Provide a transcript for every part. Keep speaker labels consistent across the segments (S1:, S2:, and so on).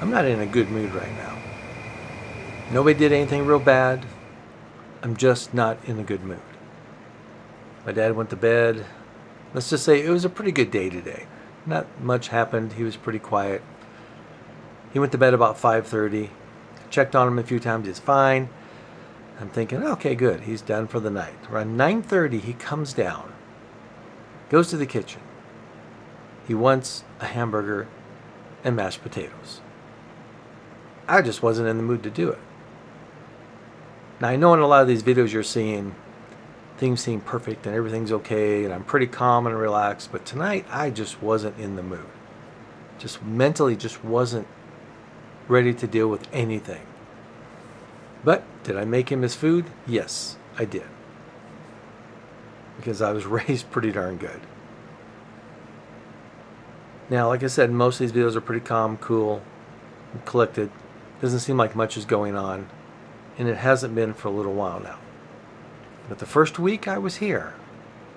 S1: I'm not in a good mood right now. Nobody did anything real bad. I'm just not in a good mood. My dad went to bed. Let's just say it was a pretty good day today. Not much happened. He was pretty quiet. He went to bed about 5:30. Checked on him a few times. He's fine. I'm thinking, okay, good. He's done for the night. Around 9:30, he comes down, goes to the kitchen. He wants a hamburger and mashed potatoes. I just wasn't in the mood to do it. Now, I know in a lot of these videos you're seeing things seem perfect and everything's okay and I'm pretty calm and relaxed, but tonight I just wasn't in the mood. Just mentally just wasn't ready to deal with anything. But did I make him his food? Yes, I did. Because I was raised pretty darn good. Now, like I said, most of these videos are pretty calm, cool, and collected. Doesn't seem like much is going on. And it hasn't been for a little while now. But the first week I was here,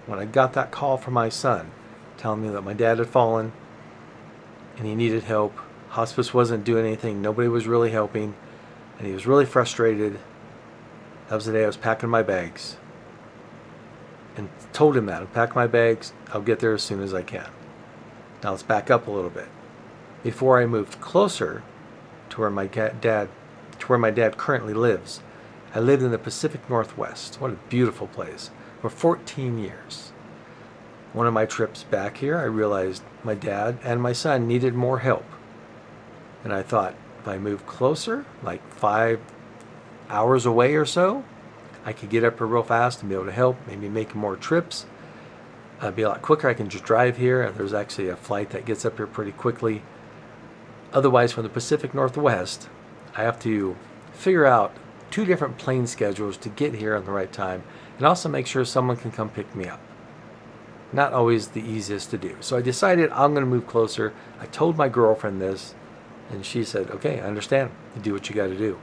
S1: when I got that call from my son telling me that my dad had fallen and he needed help, hospice wasn't doing anything, nobody was really helping, and he was really frustrated. That was the day I was packing my bags. And told him that, I'm packing my bags, I'll get there as soon as I can. Now let's back up a little bit. Before I moved closer to where my dad currently lives, I lived in the Pacific Northwest. What a beautiful place. For 14 years. One of my trips back here, I realized my dad and my son needed more help. And I thought, if I move closer, like 5 hours away or so, I could get up here real fast and be able to help, maybe make more trips. It'd be a lot quicker. I can just drive here. There's actually a flight that gets up here pretty quickly. Otherwise, from the Pacific Northwest, I have to figure out 2 different plane schedules to get here at the right time and also make sure someone can come pick me up. Not always the easiest to do. So I decided I'm going to move closer. I told my girlfriend this, and she said, okay, I understand. You do what you got to do.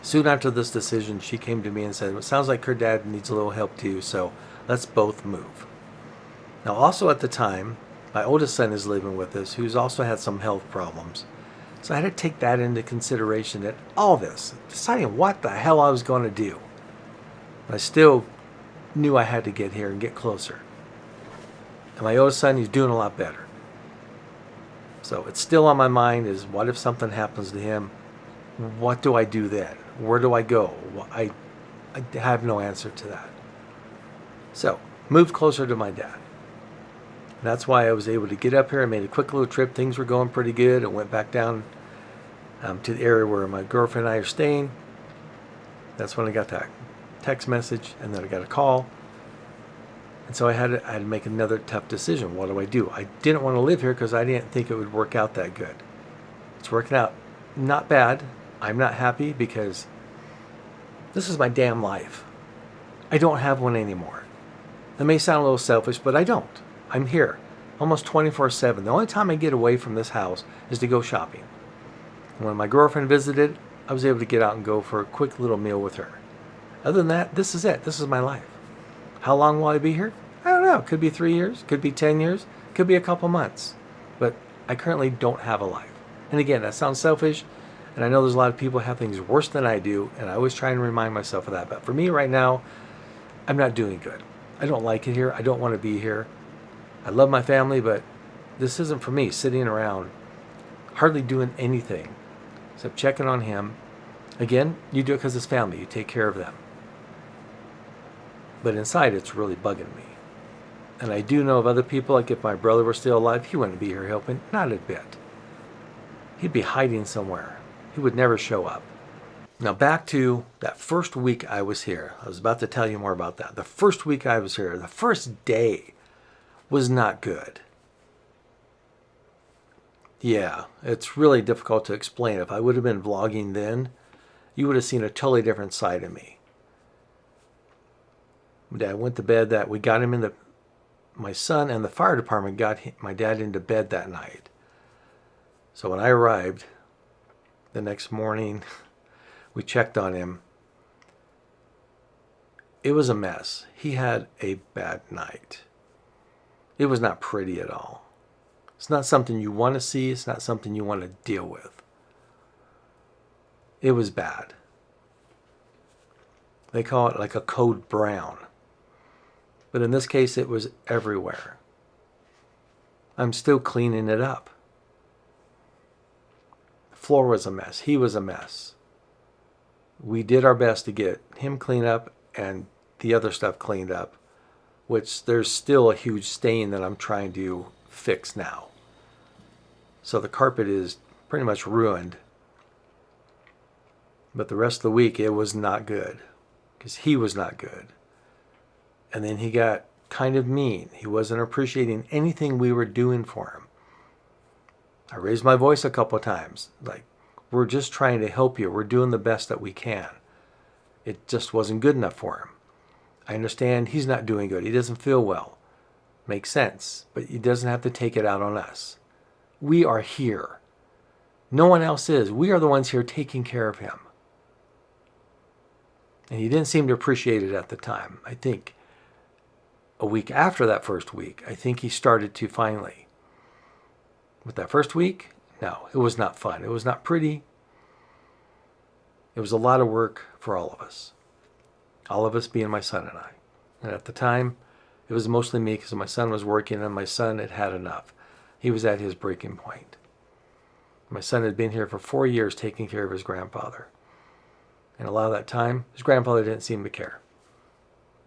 S1: Soon after this decision, she came to me and said, well, it sounds like her dad needs a little help too, so let's both move. Now, also at the time, my oldest son is living with us, who's also had some health problems. So I had to take that into consideration at all this, deciding what the hell I was going to do. I still knew I had to get here and get closer. And my oldest son, he's doing a lot better. So it's still on my mind is, what if something happens to him? What do I do then? Where do I go? I have no answer to that. So, moved closer to my dad. And that's why I was able to get up here. I made a quick little trip. Things were going pretty good. I went back down to the area where my girlfriend and I are staying. That's when I got that text message, and then I got a call. And so I had to make another tough decision. What do I do? I didn't want to live here because I didn't think it would work out that good. It's working out not bad. I'm not happy because this is my damn life. I don't have one anymore. That may sound a little selfish, but I don't. I'm here almost 24/7. The only time I get away from this house is to go shopping. And when my girlfriend visited, I was able to get out and go for a quick little meal with her. Other than that, this is it. This is my life. How long will I be here? I don't know. Could be 3 years. Could be 10 years. Could be a couple months. But I currently don't have a life. And again, that sounds selfish. And I know there's a lot of people who have things worse than I do. And I always try and remind myself of that. But for me right now, I'm not doing good. I don't like it here. I don't want to be here. I love my family, but this isn't for me. Sitting around, hardly doing anything except checking on him. Again, you do it because it's family. You take care of them. But inside, it's really bugging me. And I do know of other people, like if my brother were still alive, he wouldn't be here helping. Not a bit. He'd be hiding somewhere. He would never show up. Now back to that first week I was here. I was about to tell you more about that. The first week I was here, the first day was not good. Yeah, it's really difficult to explain. If I would have been vlogging then, you would have seen a totally different side of me. Dad went to bed that we got him in my son and the fire department got my dad into bed that night. So when I arrived the next morning, we checked on him. It was a mess. He had a bad night. It was not pretty at all. It's not something you want to see. It's not something you want to deal with. It was bad. They call it like a code brown. But in this case, it was everywhere. I'm still cleaning it up. The floor was a mess. He was a mess. We did our best to get him cleaned up and the other stuff cleaned up, which there's still a huge stain that I'm trying to fix now. So the carpet is pretty much ruined. But the rest of the week, it was not good because he was not good. And then he got kind of mean. He wasn't appreciating anything we were doing for him. I raised my voice a couple of times. Like, we're just trying to help you. We're doing the best that we can. It just wasn't good enough for him. I understand he's not doing good. He doesn't feel well. Makes sense. But he doesn't have to take it out on us. We are here. No one else is. We are the ones here taking care of him. And he didn't seem to appreciate it at the time. I think a week after that first week, I think he started to finally. With that first week, no, it was not fun. It was not pretty. It was a lot of work for all of us. All of us being my son and I. And at the time, it was mostly me because my son was working and my son had had enough. He was at his breaking point. My son had been here for 4 years taking care of his grandfather. And a lot of that time, his grandfather didn't seem to care.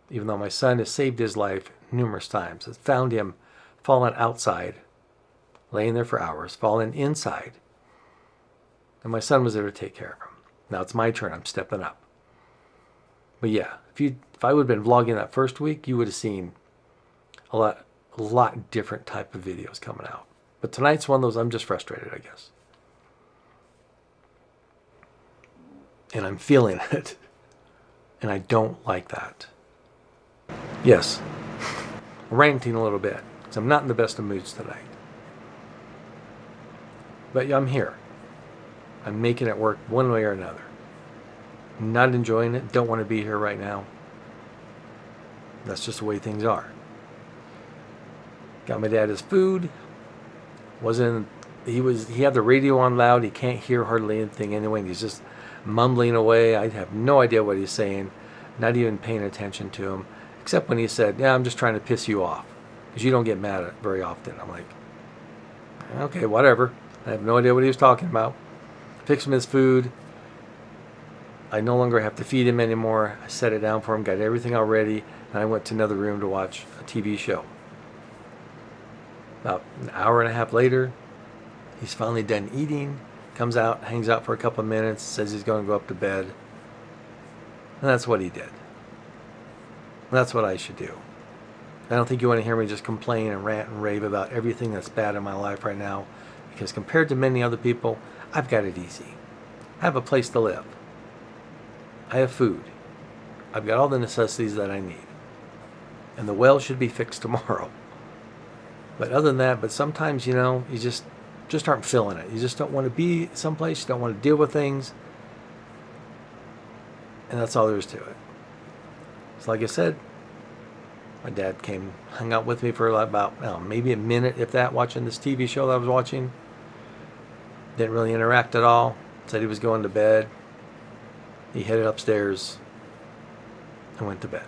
S1: Even though my son has saved his life numerous times. Has found him fallen outside, laying there for hours, fallen inside. And my son was there to take care of him. Now it's my turn. I'm stepping up. But yeah, if I would have been vlogging that first week, you would have seen a lot different type of videos coming out. But tonight's one of those I'm just frustrated, I guess. And I'm feeling it. And I don't like that. Yes, ranting a little bit, because I'm not in the best of moods tonight. But I'm here. I'm making it work one way or another. I'm not enjoying it, don't want to be here right now. That's just the way things are. Got my dad his food. He had the radio on loud, he can't hear hardly anything anyway, and he's just mumbling away. I have no idea what he's saying, not even paying attention to him. Except when he said, yeah, I'm just trying to piss you off. Because you don't get mad at it very often. I'm like, okay, whatever. I have no idea what he was talking about. Fixed him his food. I no longer have to feed him anymore. I set it down for him, got everything all ready, and I went to another room to watch a TV show. About an hour and a half later, he's finally done eating, comes out, hangs out for a couple of minutes, says he's going to go up to bed. And that's what he did. That's what I should do. I don't think you want to hear me just complain and rant and rave about everything that's bad in my life right now, because compared to many other people, I've got it easy. I have a place to live. I have food. I've got all the necessities that I need. And the well should be fixed tomorrow. But other than that, sometimes, you just aren't feeling it. You just don't want to be someplace. You don't want to deal with things. And that's all there is to it. So like I said, my dad hung out with me for about maybe a minute, if that, watching this TV show that I was watching. Didn't really interact at all. Said he was going to bed. He headed upstairs and went to bed.